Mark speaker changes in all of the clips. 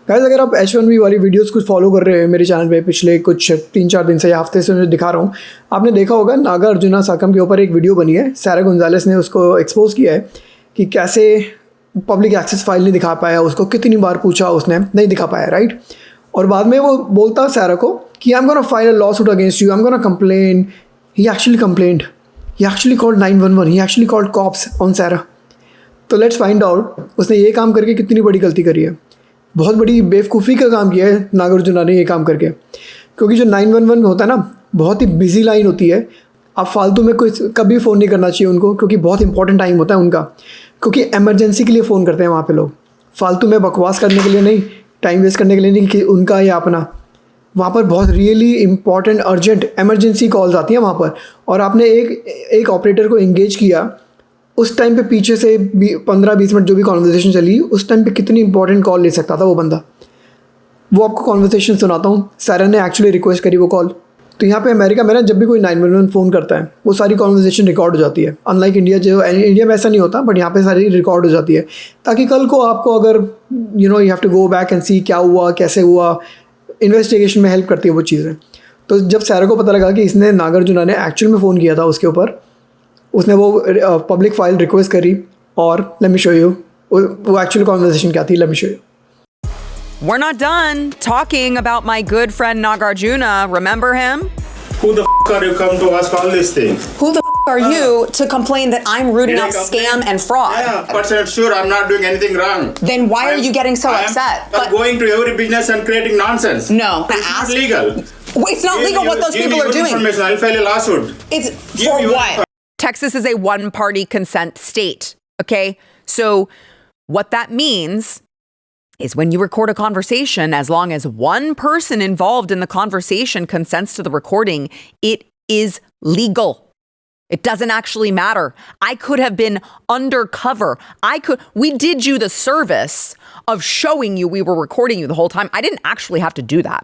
Speaker 1: Guys अगर आप H1B वाली वीडियोस कुछ फॉलो कर रहे हैं मेरे चैनल पे पिछले कुछ 3-4 दिन से या हफ्ते से मैं दिखा रहा हूँ, आपने देखा होगा नागार्जुन साकम के ऊपर एक वीडियो बनी है। सारा गोंजालेस ने उसको एक्सपोज किया है कि कैसे पब्लिक एक्सेस फाइल नहीं दिखा पाया, उसको कितनी बार पूछा उसने नहीं दिखा पाया, राइट। और बाद में वो बोलता सारा को कि I am gonna file a lawsuit against you, I am gonna complain. He actually complained, he actually called 911, he actually called cops on Sara. तो लेट्स फाइंड आउट उसने ये काम करके कितनी बड़ी गलती करी है। बहुत बड़ी बेवकूफ़ी का काम किया है नागार्जुन ने ये काम करके, क्योंकि जो 911 होता है ना, बहुत ही बिजी लाइन होती है। आप फालतू में कोई कभी फ़ोन नहीं करना चाहिए उनको, क्योंकि बहुत इंपॉर्टेंट टाइम होता है उनका, क्योंकि इमरजेंसी के लिए फ़ोन करते हैं वहाँ पे लोग, फालतू में बकवास करने के लिए नहीं, टाइम वेस्ट करने के लिए नहीं कि उनका या अपना। वहाँ पर बहुत really important urgent emergency calls आती हैं वहाँ पर, और आपने एक ऑपरेटर को एंगेज किया उस टाइम पे, पीछे से 15-20 मिनट जो भी कॉन्वर्सेशन चली उस टाइम पे कितनी इंपॉर्टेंट कॉल ले सकता था वो बंदा। वो आपको कॉन्वर्सेशन सुनाता हूँ। सारा ने एक्चुअली रिक्वेस्ट करी वो कॉल। तो यहाँ पे अमेरिका में ना जब भी कोई 911 फ़ोन करता है वो सारी कॉन्वर्सेशन रिकॉर्ड हो जाती है। अनलाइक इंडिया, जो इंडिया में ऐसा नहीं होता, बट यहाँ पे सारी रिकॉर्ड हो जाती है, ताकि कल को आपको अगर you have to go back and see क्या हुआ कैसे हुआ, इन्वेस्टिगेशन में हेल्प करती है वो चीज़ें। तो जब सारा को पता लगा कि इसने नागार्जुन ने एक्चुअल में फ़ोन किया था उसके ऊपर, उसने वो पब्लिक फाइल रिक्वेस्ट करी। और लेट मी शो यू वो एक्चुअल कॉन्वर्सेशन क्या थी। Let me show you.
Speaker 2: We're not done talking about my good friend Nagarjuna. Remember him?
Speaker 3: Who the are you come to ask all these things?
Speaker 2: Who the are you to complain that I'm rooting out scam and fraud?
Speaker 3: Yeah, but sure, I'm not doing anything wrong.
Speaker 2: Then why are you getting so upset?
Speaker 3: I'm going to every business and creating nonsense.
Speaker 2: No,
Speaker 3: it's not legal.
Speaker 2: It's not legal what those people are doing.
Speaker 3: Information. I'll file a lawsuit.
Speaker 2: It's for what? Texas is a one-party consent state, okay? So what that means is when you record a conversation, as long as one person involved in the conversation consents to the recording, it is legal. It doesn't actually matter. I could have been undercover. We did you the service of showing you we were recording you the whole time. I didn't actually have to do that.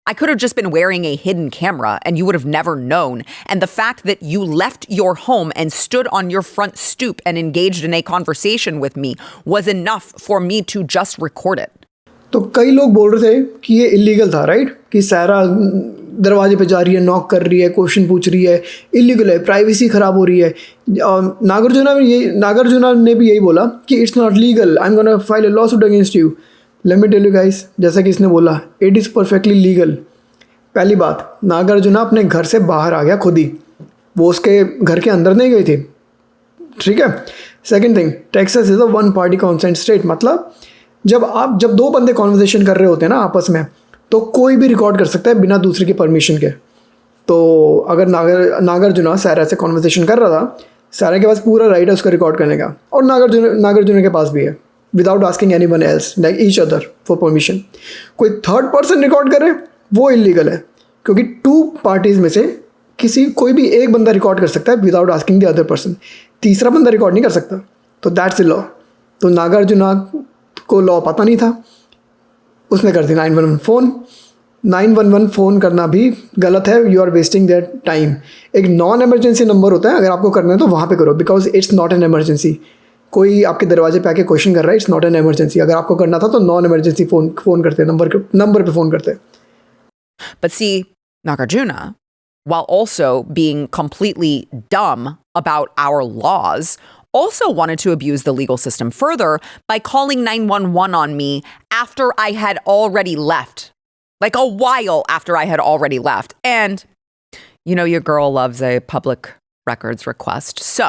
Speaker 2: I could have just been wearing a hidden camera and you would have never known. And the fact that you left your home and stood on your front stoop and engaged in a conversation with me was enough for me to just record it.
Speaker 1: तो कई लोग बोल रहे थे कि ये illegal था, right, कि सारा दरवाजे पे जा रही है, नॉक कर रही है, क्वेश्चन पूछ रही है, इलीगल है, प्राइवेसी ख़राब हो रही है। नागार्जुन ने भी यही बोला कि it's not legal, I am gonna file a lawsuit against you. Let me tell you guys, जैसा कि इसने बोला, इट इज़ परफेक्टली लीगल। पहली बात, नागार्जुन अपने घर से बाहर आ गया खुद ही, वो उसके घर के अंदर नहीं गई थी, ठीक है। Second thing, Texas is a one party consent state. मतलब जब दो बंदे कॉन्वर्सेशन कर रहे होते हैं ना आपस में, तो कोई भी रिकॉर्ड कर सकता है बिना दूसरे की परमिशन के। तो अगर नागार्जुन सारा से कॉन्वर्सेशन कर रहा था, सारा के पास पूरा राइट है उसको रिकॉर्ड करने का, और नागार्जुन के पास भी है, without asking any one else like each other for permission. कोई थर्ड पर्सन रिकॉर्ड करे वो इलीगल है, क्योंकि टू पार्टीज़ में से कोई भी एक बंदा रिकॉर्ड कर सकता है without asking the other person, तीसरा बंदा रिकॉर्ड नहीं कर सकता। तो दैट्स द लॉ। तो नागार्जुन को लॉ पता नहीं था, उसने कर दी 911 फ़ोन। 911 फ़ोन करना भी गलत है, you are wasting that time. एक नॉन एमरजेंसी नंबर होता है, अगर आपको करना है तो वहाँ पे करो, because it's not an emergency. कोई आपके दरवाजे पे आके क्वेश्चन कर रहा है, इट्स नॉट एन एमरजेंसी। अगर आपको करना था तो नॉन एमरजेंसी फ़ोन करते, नंबर पे फ़ोन करते।
Speaker 2: But see, Nagarjuna, while also being completely dumb about our laws, also wanted to abuse the legal system further by calling 911 on me after I had already left. Like a while after I had already left. And, you know, your girl loves a public records request. So,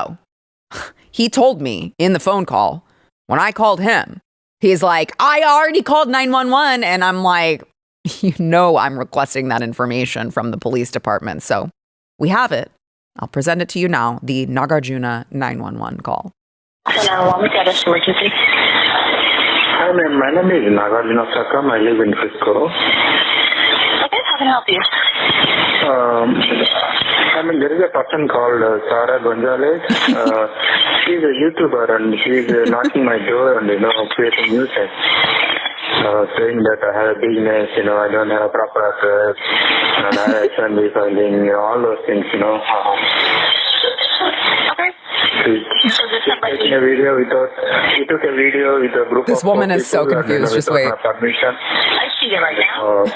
Speaker 2: he told me in the phone call, when I called him, he's like, I already called 911. And I'm like, you know I'm requesting that information from the police department. So, we have it. I'll present it to you now, the Nagarjuna 911 call.
Speaker 4: Hello, what is emergency?
Speaker 5: Hi, ma'am. My name is Nagarjuna Sakam. I live in Frisco.
Speaker 4: Okay, how can I help you?
Speaker 5: I mean, there is a person called Sara Gonzalez. She's a YouTuber and she's knocking my door and, creating nuisance. Saying that I have a business, I don't have a proper address, and I have H1B filing, all those things,
Speaker 4: Okay.
Speaker 5: taking a video without, he took a video with a group
Speaker 2: This
Speaker 5: of
Speaker 2: woman is so
Speaker 5: people and,
Speaker 2: confused. Just
Speaker 5: without
Speaker 2: wait.
Speaker 5: my permission.
Speaker 4: I see it right now.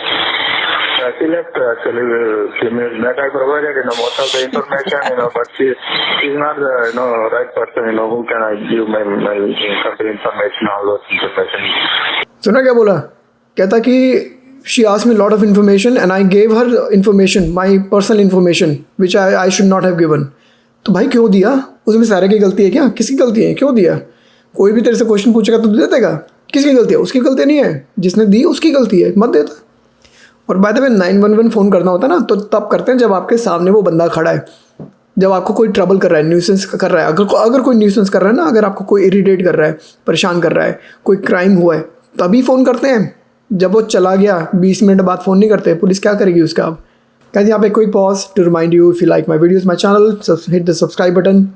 Speaker 5: She left actually a few minutes back. I provided, most of the information, but she's not the, right person, who can I give my company information, all those information.
Speaker 1: सुना क्या बोला? कहता कि she asked me a lot of information and I gave her information, my personal information, which I should not have given. तो भाई क्यों दिया? उसमें सारे की गलती है क्या? किसकी गलती है? क्यों दिया? कोई भी तेरे से क्वेश्चन पूछेगा तो दे देगा? किसकी गलती है? उसकी गलती नहीं है, जिसने दी उसकी गलती है, मत देता। और बाय द वे 911 फ़ोन करना होता है ना, तो तब करते हैं जब आपके सामने वो बंदा खड़ा है, जब आपको कोई ट्रबल कर रहा है, न्यूसेंस कर रहा है। अगर कोई न्यूसेंस कर रहा है ना, अगर आपको कोई इरिटेट कर रहा है, परेशान कर रहा है, कोई क्राइम हुआ है, तभी फ़ोन करते हैं। जब वो चला गया 20 मिनट बाद फ़ोन नहीं करते, पुलिस क्या करेगी उसका? आप कहते यहाँ पे quick pause to remind you, if you like my videos my channel, hit the subscribe button.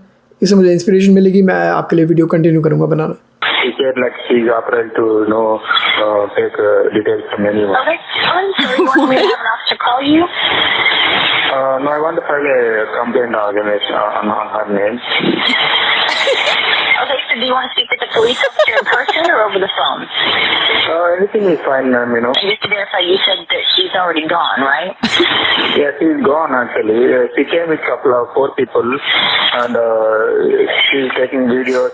Speaker 1: इससे मुझे इंस्पिरेशन मिलेगी, मैं आपके लिए वीडियो कंटिन्यू करूँगा बनाना।
Speaker 5: She said like she's afraid to take details from anyone.
Speaker 4: Okay. So you want me to have an officer call you?
Speaker 5: No, I want to file a complaint organization on her name.
Speaker 4: Okay, so do you want to speak with the police officer in person or over the phone?
Speaker 5: Anything is fine, ma'am,
Speaker 4: And just to verify, you said that she's already gone, right?
Speaker 5: Yeah, she's gone actually. She came with four people and she's taking videos,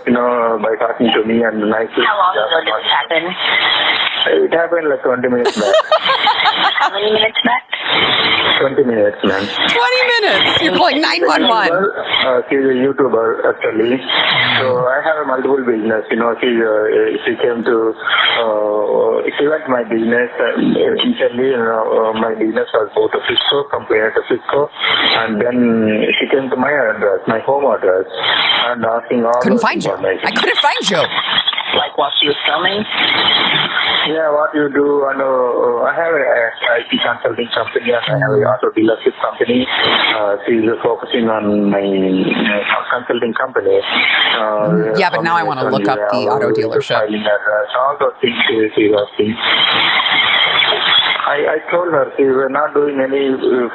Speaker 5: by talking to me and nicely.
Speaker 4: How long ago did this happen?
Speaker 5: It happened like 20 minutes back.
Speaker 4: How many minutes back?
Speaker 5: 20 minutes, ma'am.
Speaker 2: 20 minutes. You're calling 911.
Speaker 5: She's a YouTuber actually. So I have a multiple business. She came to. She went to my business. Initially, my business was bought to Cisco, compared to Cisco, and then she came to my address, my home address, and asking all.
Speaker 2: Couldn't
Speaker 5: those
Speaker 2: find you.
Speaker 5: information.
Speaker 2: I couldn't find you.
Speaker 4: Like while she was filming?
Speaker 5: Yeah, what you do, and I have a IT consulting company and I have a auto dealership company. She's focusing on my consulting company.
Speaker 2: Yeah, but now I want to look up the auto dealership.
Speaker 5: All those things she's asking. I told her we were not doing any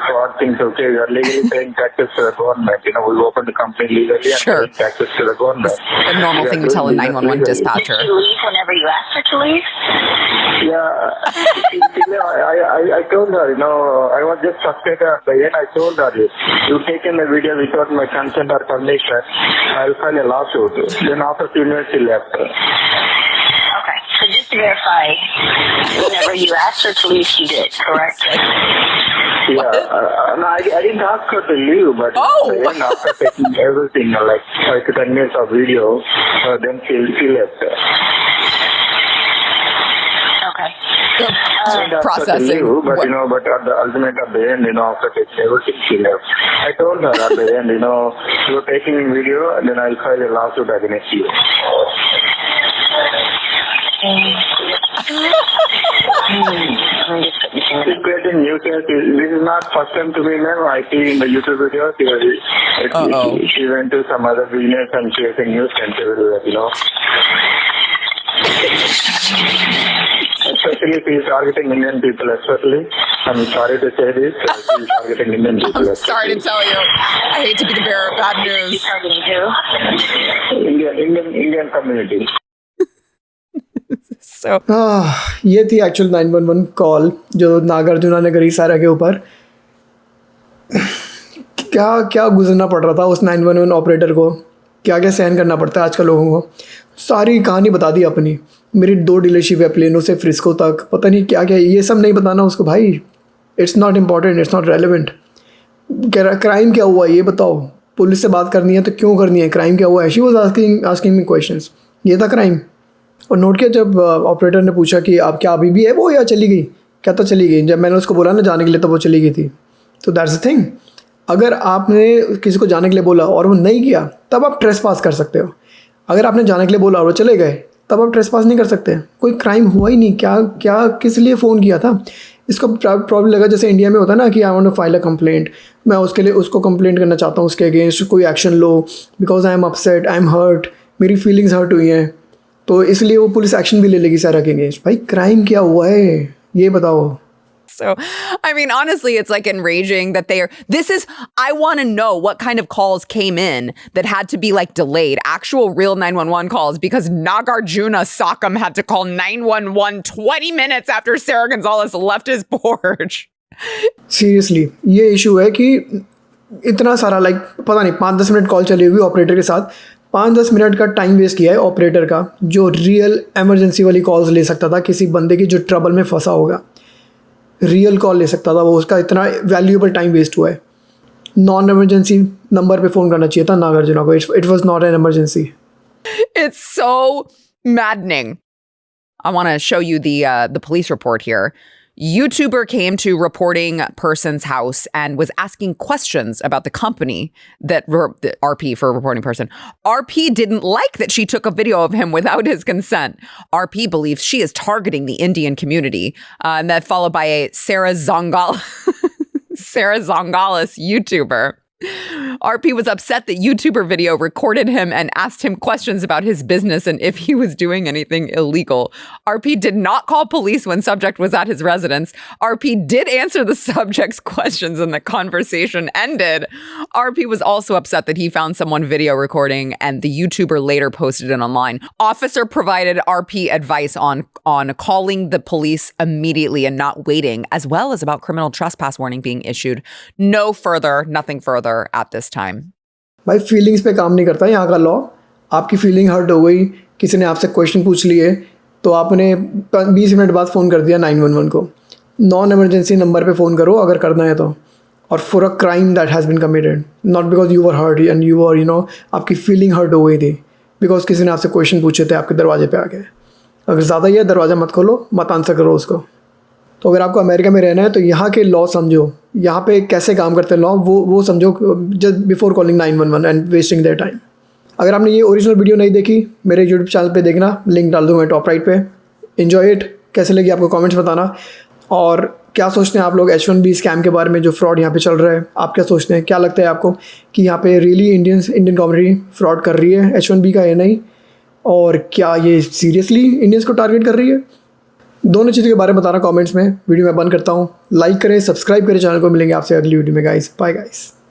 Speaker 5: fraud things, okay? We are legally paying taxes to the government. We opened the company legally and
Speaker 2: Sure.
Speaker 5: paying taxes to the government.
Speaker 2: A normal
Speaker 5: We are
Speaker 2: thing to tell a
Speaker 5: doing business
Speaker 2: 911
Speaker 5: legally.
Speaker 2: dispatcher.
Speaker 4: Did she leave whenever you asked her to leave?
Speaker 5: Yeah, I told her, I was just frustrated at the end. I told her, you've taken the video without my consent or permission. I'll file a lawsuit. Then after 2 minutes, she left.
Speaker 4: Okay, so just to verify, whenever you asked her to leave, she did, correct?
Speaker 5: Yeah, no, I didn't ask her to leave, but
Speaker 2: Oh!
Speaker 5: then after taking everything, like 5 to 10 minutes of video, then she left.
Speaker 4: Okay.
Speaker 5: I didn't ask her to
Speaker 2: Processing.
Speaker 5: leave, but
Speaker 2: What-
Speaker 5: but at the ultimate at the end, after taking everything, she left. I told her at the end, you're taking video, and then I'll file a lawsuit against you.
Speaker 4: I'm just putting this in the
Speaker 5: She's creating new case. This is not first time to me, ma'am. I see in the YouTube videos.
Speaker 2: Uh-oh.
Speaker 5: She went to some other business and creating new sense everywhere, Especially she is targeting Indian people, especially. I'm sorry to say this. She is targeting Indian people.
Speaker 2: I'm sorry to tell you. I hate to be the bearer of bad news.
Speaker 4: targeting who?
Speaker 5: Indian community.
Speaker 2: So
Speaker 1: ये थी actual 911 call जो नागार्जुना ने करी सारा के ऊपर। क्या क्या गुजरना पड़ रहा था उस 911 ऑपरेटर को, क्या क्या सहन करना पड़ता है आजकल लोगों को। सारी कहानी बता दी अपनी। मेरी 2 डीलरशिप है, प्लेनो से फ्रिस्को तक, पता नहीं क्या क्या, ये सब नहीं बताना उसको भाई। It's not important, it's not relevant. Crime क्या हुआ ये बताओ। पुलिस से बात करनी है तो क्यों करनी है, क्राइम क्या हुआ है। She was asking me questions, ये था क्राइम। और नोट किया जब ऑपरेटर ने पूछा कि आप क्या अभी भी है वो या चली गई, क्या तो चली गई। जब मैंने उसको बोला ना जाने के लिए, तब वो चली गई थी। तो दैट्स द थिंग, अगर आपने किसी को जाने के लिए बोला और वो नहीं किया, तब आप ट्रेस पास कर सकते हो। अगर आपने जाने के लिए बोला और वो चले गए, तब आप ट्रेस पास नहीं कर सकते। कोई क्राइम हुआ ही नहीं, क्या किस लिए फ़ोन किया था। इसको प्रॉब्लम लगा जैसे इंडिया में होता है ना कि I want to file a complaint, मैं उसके लिए उसको कंप्लेंट करना चाहता हूँ, उसके अगेंस्ट कोई एक्शन लो because I am upset, I am hurt, मेरी फीलिंग्स हर्ट हुई हैं, तो इसलिए वो पुलिस एक्शन भी ले लेगी सारा के अगेंस्ट। भाई क्राइम क्या हुआ है ये बताओ।
Speaker 2: So, I mean, honestly, it's like enraging that I want to know what kind of calls came in that had to be like delayed, actual real 911 calls, because Nagarjuna Sakam had to call 911 20 minutes after Sarah Gonzalez left his porch.
Speaker 1: Seriously ये issue है कि इतना सारा like पता नहीं 5-10 minute call चली हुई operator के साथ, 5-10 मिनट का टाइम वेस्ट किया है ऑपरेटर का, जो रियल इमरजेंसी वाली कॉल्स ले सकता था किसी बंदे की जो ट्रबल में फंसा होगा, रियल कॉल ले सकता था वो, उसका इतना वैल्यूएबल टाइम वेस्ट हुआ है। नॉन इमरजेंसी नंबर पे फ़ोन करना चाहिए था नागार्जुना को। It was not an emergency.
Speaker 2: It's so maddening. I want to show you the police report here. YouTuber came to reporting person's house and was asking questions about the company that the RP for reporting person. RP didn't like that she took a video of him without his consent. RP believes she is targeting the Indian community. And that followed by a Sarah Zongalis YouTuber. RP was upset that YouTuber video recorded him and asked him questions about his business and if he was doing anything illegal. RP did not call police when subject was at his residence. RP did answer the subject's questions and the conversation ended. RP was also upset that he found someone video recording and the YouTuber later posted it online. Officer provided RP advice on calling the police immediately and not waiting, as well as about criminal trespass warning being issued. Nothing further at this time.
Speaker 1: भाई feelings पे काम नहीं करता यहाँ का law. आपकी feeling hurt हो गई, किसी ने आपसे क्वेश्चन पूछ लिए, तो आपने 20 मिनट बाद फ़ोन कर दिया 911 को। नॉन इमरजेंसी नंबर पे फ़ोन करो अगर करना है तो, और for a crime that has been committed, not because you were hurt and you were आपकी फीलिंग हर्ट हो गई थी बिकॉज किसी ने आपसे क्वेश्चन पूछे थे आपके दरवाजे पे आके। अगर ज़्यादा ही है दरवाज़ा मत खोलो, मत आंसर करो उसको। तो अगर आपको अमेरिका में रहना है तो यहाँ के लॉ समझो, यहाँ पे कैसे काम करते हैं लॉ, वो समझो just before calling 911 and wasting their time. अगर आपने ये ओरिजिनल वीडियो नहीं देखी, मेरे यूट्यूब चैनल पे देखना, लिंक डाल दूँ मैं टॉप राइट पे। Enjoy it. कैसे लगी आपको कमेंट्स बताना, और क्या सोचते हैं आप लोग H1B स्कैम के बारे में, जो फ्रॉड यहाँ पे चल रहा है, आप क्या सोचते हैं? क्या लगता है आपको कि यहाँ पे रियली इंडियन कम्युनिटी फ्रॉड कर रही है H1B का या नहीं, और क्या ये सीरियसली इंडियंस को टारगेट कर रही है? दोनों चीज़ों के बारे में बताना कमेंट्स में। वीडियो मैं बंद करता हूँ। लाइक करें, सब्सक्राइब करें चैनल को। मिलेंगे आपसे अगली वीडियो में गाइस। Bye guys.